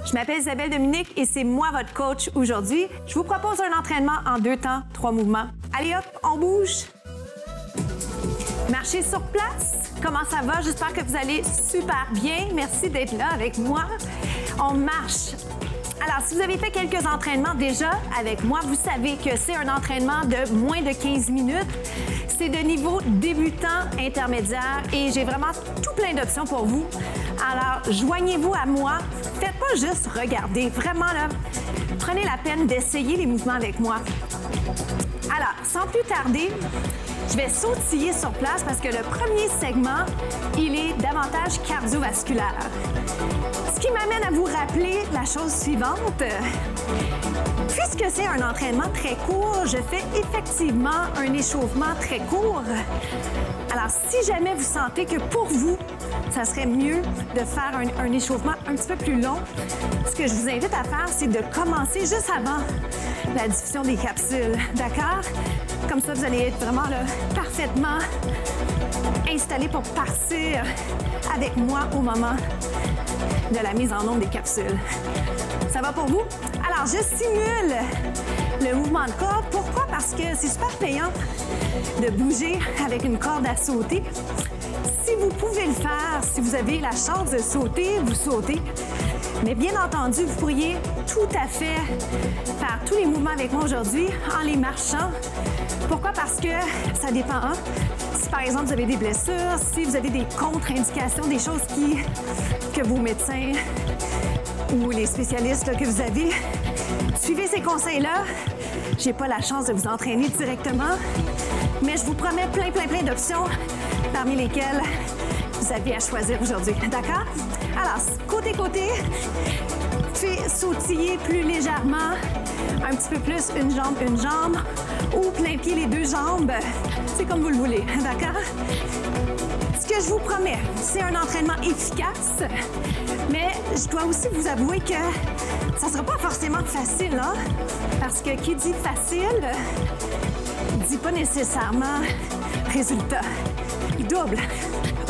Je m'appelle Isabelle Dominique et c'est moi votre coach aujourd'hui. Je vous propose un entraînement en 2 temps, 3 mouvements. Allez hop, on bouge. Marchez sur place. Comment ça va? J'espère que vous allez super bien. Merci d'être là avec moi. On marche. Alors, si vous avez fait quelques entraînements déjà avec moi, vous savez que c'est un entraînement de moins de 15 minutes. C'est de niveau débutant, intermédiaire et j'ai vraiment tout plein d'options pour vous. Alors, joignez-vous à moi. Faites pas juste regarder. Vraiment, là, prenez la peine d'essayer les mouvements avec moi. Alors, sans plus tarder, je vais sautiller sur place parce que le premier segment, il est davantage cardiovasculaire. Ce qui m'amène à vous rappeler la chose suivante. Puisque c'est un entraînement très court, je fais effectivement un échauffement très court. Alors, si jamais vous sentez que pour vous, ça serait mieux de faire un échauffement un petit peu plus long, ce que je vous invite à faire, c'est de commencer juste avant la diffusion des capsules, d'accord? Comme ça, vous allez être vraiment là, parfaitement installé pour partir avec moi au moment de la mise en onde des capsules. Ça va pour vous? Alors, je simule le mouvement de corde. Pourquoi? Parce que c'est super payant de bouger avec une corde à sauter. Si vous pouvez le faire, si vous avez la chance de sauter, vous sautez. Mais bien entendu, vous pourriez tout à fait faire tous les mouvements avec moi aujourd'hui en les marchant. Pourquoi? Parce que ça dépend. Hein? Si par exemple vous avez des blessures, si vous avez des contre-indications, des choses que vos médecins ou les spécialistes là, que vous avez, suivez ces conseils-là. J'ai pas la chance de vous entraîner directement, mais je vous promets plein d'options parmi lesquelles vous avez à choisir aujourd'hui. D'accord? Alors, côté-côté, faites sautiller plus légèrement, un petit peu plus une jambe, ou plein pied les 2 jambes. C'est comme vous le voulez, d'accord? Ce que je vous promets, c'est un entraînement efficace, mais je dois aussi vous avouer que ça ne sera pas forcément facile, hein? Parce que qui dit facile, dit pas nécessairement résultat. Double.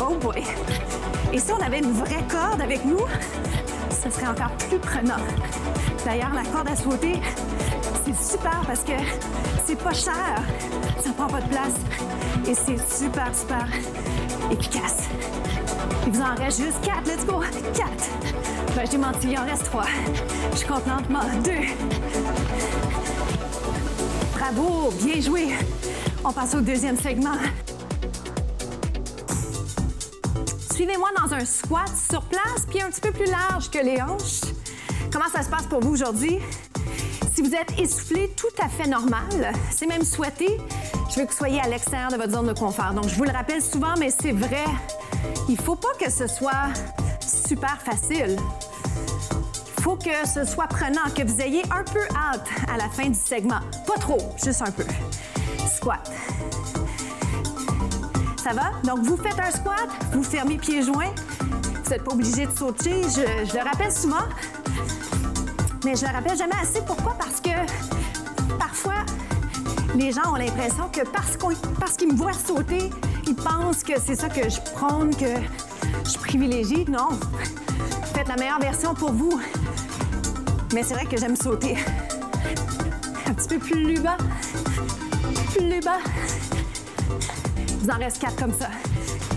Oh boy! Et si on avait une vraie corde avec nous, ce serait encore plus prenant. D'ailleurs, la corde à sauter, c'est super parce que c'est pas cher, ça prend pas de place et c'est super efficace. Il vous en reste juste 4, let's go! 4! Ben, j'ai menti, il en reste 3. Je suis contente, 2. Bravo, bien joué! On passe au deuxième segment. Suivez-moi dans un squat sur place, pied un petit peu plus large que les hanches. Comment ça se passe pour vous aujourd'hui? Si vous êtes essoufflé, tout à fait normal, c'est même souhaité, je veux que vous soyez à l'extérieur de votre zone de confort. Donc, je vous le rappelle souvent, mais c'est vrai, il ne faut pas que ce soit super facile. Il faut que ce soit prenant, que vous ayez un peu hâte à la fin du segment. Pas trop, juste un peu. Squat. Ça va? Donc, vous faites un squat, vous fermez pieds joints. Vous n'êtes pas obligé de sauter. Je le rappelle souvent, mais je le rappelle jamais assez. Pourquoi? Parce que parfois, les gens ont l'impression que parce qu'ils me voient sauter, ils pensent que c'est ça que je prône, que je privilégie. Non. Faites la meilleure version pour vous. Mais c'est vrai que j'aime sauter. Un petit peu plus bas. Plus bas. Il vous en reste 4 comme ça.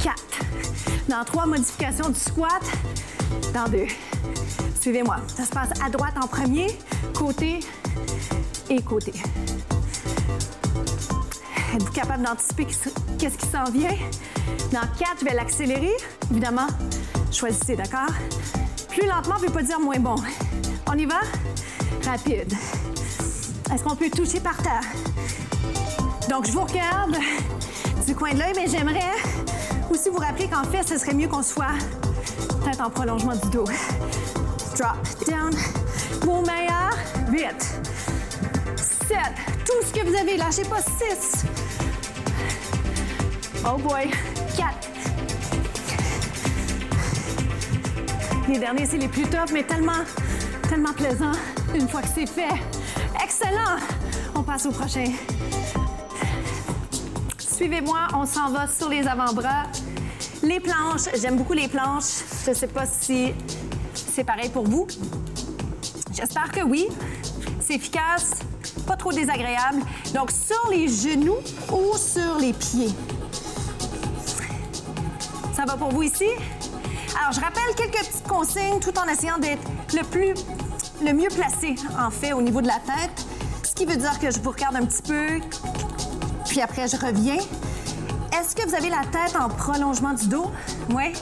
4. Dans 3 modifications du squat. Dans 2. Suivez-moi. Ça se passe à droite en premier, côté et côté. Êtes-vous capable d'anticiper qu'est-ce qui s'en vient? Dans 4, je vais l'accélérer. Évidemment, choisissez, d'accord? Plus lentement ne veut pas dire moins bon. On y va? Rapide. Est-ce qu'on peut toucher par terre? Donc, je vous regarde du coin de l'œil, mais j'aimerais aussi vous rappeler qu'en fait, ce serait mieux qu'on soit peut-être en prolongement du dos. Drop, down, vos meilleurs, 8, 7, tout ce que vous avez, lâchez pas, 6, oh boy, 4. Les derniers, c'est les plus tough, mais tellement plaisant une fois que c'est fait. Excellent! On passe au prochain. Suivez-moi, on s'en va sur les avant-bras. Les planches, j'aime beaucoup les planches. Je ne sais pas si c'est pareil pour vous. J'espère que oui. C'est efficace, pas trop désagréable. Donc, sur les genoux ou sur les pieds. Ça va pour vous ici? Alors, je rappelle quelques petites consignes tout en essayant d'être le mieux placé, en fait, au niveau de la tête. Ce qui veut dire que je vous regarde un petit peu, puis après, je reviens. Est-ce que vous avez la tête en prolongement du dos? Oui.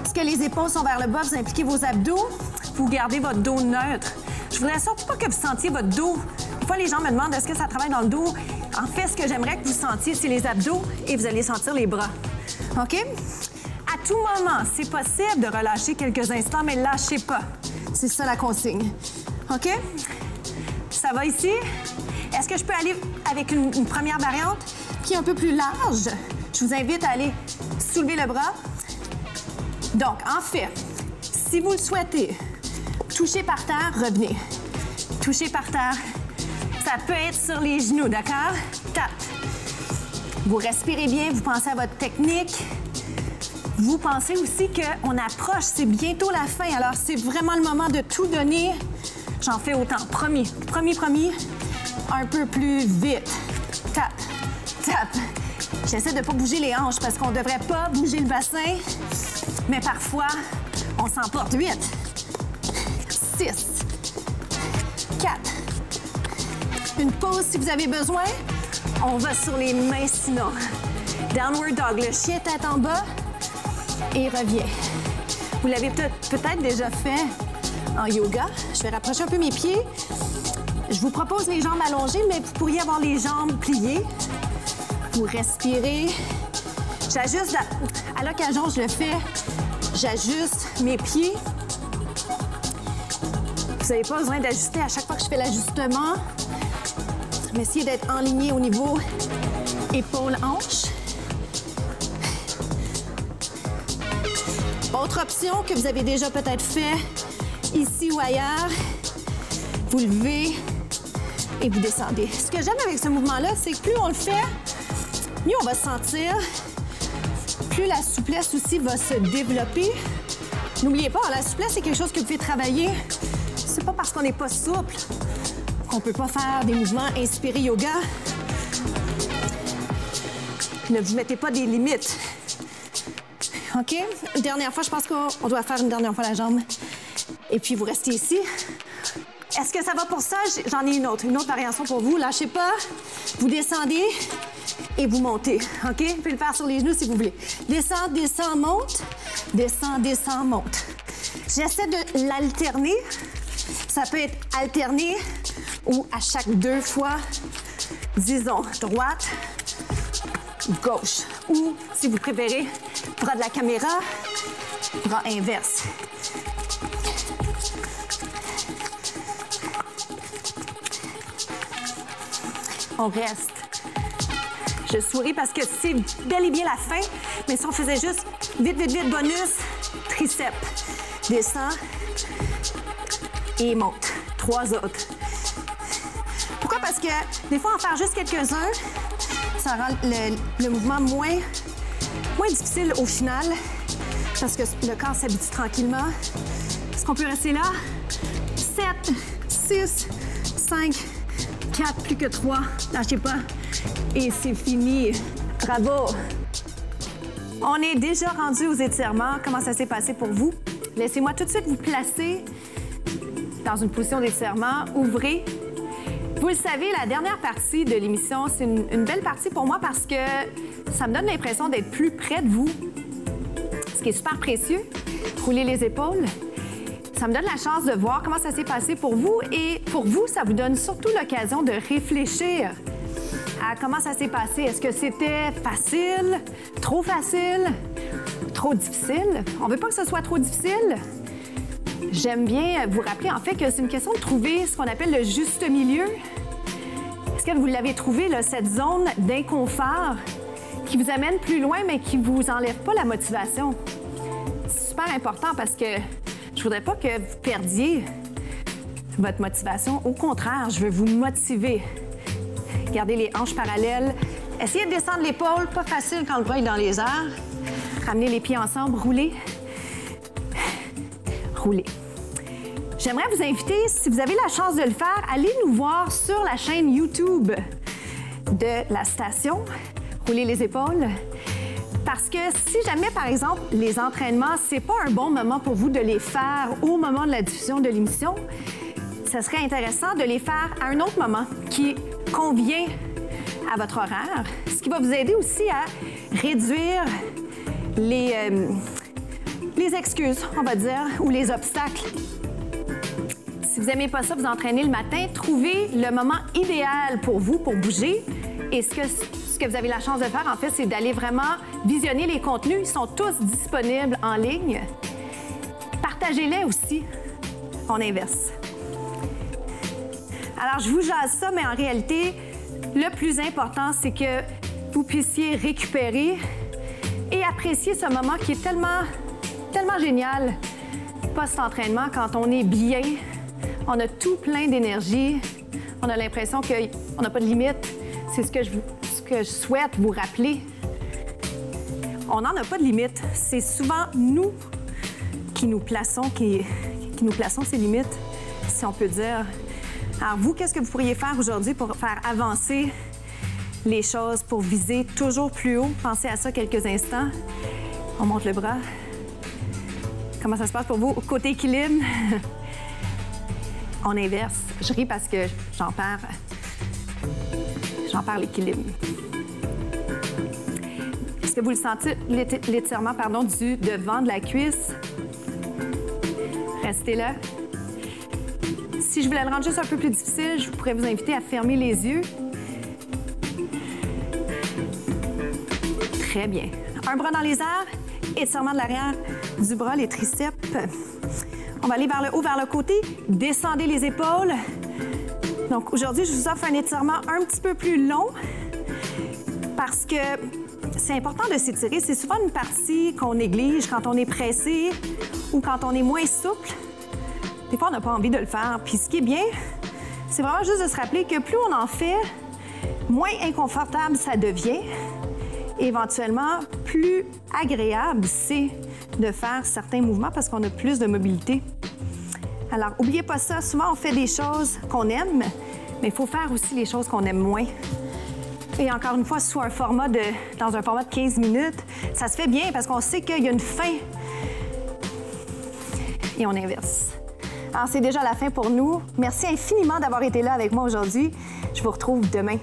Est-ce que les épaules sont vers le bas? Vous impliquez vos abdos? Vous gardez votre dos neutre. Je voudrais surtout pas que vous sentiez votre dos. Des fois, les gens me demandent est-ce que ça travaille dans le dos? En fait, ce que j'aimerais que vous sentiez, c'est les abdos et vous allez sentir les bras. OK? À tout moment, c'est possible de relâcher quelques instants, mais lâchez pas. C'est ça la consigne. OK? Ça va ici? Est-ce que je peux aller avec une première variante qui est un peu plus large? Je vous invite à aller soulever le bras. Donc, en fait, si vous le souhaitez, touchez par terre, revenez. Touchez par terre. Ça peut être sur les genoux, d'accord? Tape. Vous respirez bien, vous pensez à votre technique. Vous pensez aussi qu'on approche, c'est bientôt la fin. Alors, c'est vraiment le moment de tout donner. J'en fais autant. Promis, promis, promis. Un peu plus vite. Tape, tape. J'essaie de ne pas bouger les hanches parce qu'on ne devrait pas bouger le bassin. Mais parfois, on s'emporte. 8, 6, 4. Une pause si vous avez besoin. On va sur les mains sinon. Downward dog, le chien tête en bas et revient. Vous l'avez peut-être déjà fait en yoga. Je vais rapprocher un peu mes pieds. Je vous propose les jambes allongées, mais vous pourriez avoir les jambes pliées. Vous respirez. J'ajuste, à l'occasion, je le fais. J'ajuste mes pieds. Vous n'avez pas besoin d'ajuster à chaque fois que je fais l'ajustement. Mais essayez d'être enligné au niveau épaule-hanche. Autre option que vous avez déjà peut-être fait ici ou ailleurs, vous levez et vous descendez. Ce que j'aime avec ce mouvement-là, c'est que plus on le fait, mieux on va se sentir, plus la souplesse aussi va se développer. N'oubliez pas, la souplesse, c'est quelque chose que vous pouvez travailler. C'est pas parce qu'on n'est pas souple qu'on peut pas faire des mouvements inspirés yoga. Ne vous mettez pas des limites. OK? Une dernière fois, je pense qu'on doit faire une dernière fois la jambe. Et puis, vous restez ici. Est-ce que ça va pour ça? J'en ai une autre variation pour vous. Lâchez pas. Vous descendez et vous montez. OK? Vous pouvez le faire sur les genoux si vous voulez. Descends, descends, monte. Descends, descends, monte. J'essaie de l'alterner. Ça peut être alterné ou à chaque 2 fois, disons, droite, gauche. Ou, si vous préférez, bras de la caméra, bras inverse. On reste. Je souris parce que c'est bel et bien la fin, mais si on faisait juste vite, vite, vite, bonus, triceps. Descends et monte. 3 autres. Pourquoi? Parce que des fois, en faire juste quelques-uns, ça rend le mouvement moins difficile au final, parce que le corps s'habitue tranquillement. Est-ce qu'on peut rester là? 7, 6, 5, 4, plus que 3. Lâchez pas. Et c'est fini. Bravo! On est déjà rendu aux étirements. Comment ça s'est passé pour vous? Laissez-moi tout de suite vous placer dans une position d'étirement. Ouvrez. Vous le savez, la dernière partie de l'émission, c'est une belle partie pour moi parce que ça me donne l'impression d'être plus près de vous, ce qui est super précieux. Roulez les épaules. Ça me donne la chance de voir comment ça s'est passé pour vous et pour vous, ça vous donne surtout l'occasion de réfléchir à comment ça s'est passé. Est-ce que c'était facile, trop difficile? On veut pas que ce soit trop difficile. J'aime bien vous rappeler en fait que c'est une question de trouver ce qu'on appelle le juste milieu. Est-ce que vous l'avez trouvé, là, cette zone d'inconfort qui vous amène plus loin mais qui vous enlève pas la motivation? C'est super important parce que je voudrais pas que vous perdiez votre motivation. Au contraire, je veux vous motiver. Gardez les hanches parallèles. Essayez de descendre l'épaule, pas facile quand le bras est dans les airs. Ramenez les pieds ensemble, roulez. Roulez. J'aimerais vous inviter, si vous avez la chance de le faire, allez nous voir sur la chaîne YouTube de la station. Roulez les épaules. Parce que si jamais, par exemple, les entraînements, c'est pas un bon moment pour vous de les faire au moment de la diffusion de l'émission, ça serait intéressant de les faire à un autre moment qui convient à votre horaire, ce qui va vous aider aussi à réduire les excuses, on va dire, ou les obstacles. Si vous n'aimez pas ça, vous entraînez le matin, trouvez le moment idéal pour vous pour bouger. Et ce que vous avez la chance de faire, en fait, c'est d'aller vraiment visionner les contenus. Ils sont tous disponibles en ligne. Partagez-les aussi. On inverse. Alors, je vous jase ça, mais en réalité, le plus important, c'est que vous puissiez récupérer et apprécier ce moment qui est tellement génial post-entraînement quand on est bien, on a tout plein d'énergie, on a l'impression qu'on n'a pas de limite. C'est ce que je souhaite vous rappeler. On n'en a pas de limite. C'est souvent nous qui nous plaçons ces limites, si on peut dire. Alors vous, qu'est-ce que vous pourriez faire aujourd'hui pour faire avancer les choses, pour viser toujours plus haut? Pensez à ça quelques instants. On monte le bras. Comment ça se passe pour vous? Côté équilibre, on inverse. Je ris parce que j'en perds l'équilibre. Est-ce que vous le sentez, l'étirement, du devant de la cuisse? Restez là. Si je voulais le rendre juste un peu plus difficile, je pourrais vous inviter à fermer les yeux. Très bien. Un bras dans les airs, étirement de l'arrière du bras, les triceps. On va aller vers le haut, vers le côté. Descendez les épaules. Donc aujourd'hui, je vous offre un étirement un petit peu plus long parce que c'est important de s'étirer. C'est souvent une partie qu'on néglige quand on est pressé ou quand on est moins souple. Des fois, on n'a pas envie de le faire. Puis ce qui est bien, c'est vraiment juste de se rappeler que plus on en fait, moins inconfortable ça devient. Et éventuellement, plus agréable c'est de faire certains mouvements parce qu'on a plus de mobilité. Alors, n'oubliez pas ça. Souvent, on fait des choses qu'on aime, mais il faut faire aussi les choses qu'on aime moins. Et encore une fois, dans un format de 15 minutes, ça se fait bien parce qu'on sait qu'il y a une fin. Et on inverse. Alors, c'est déjà la fin pour nous. Merci infiniment d'avoir été là avec moi aujourd'hui. Je vous retrouve demain.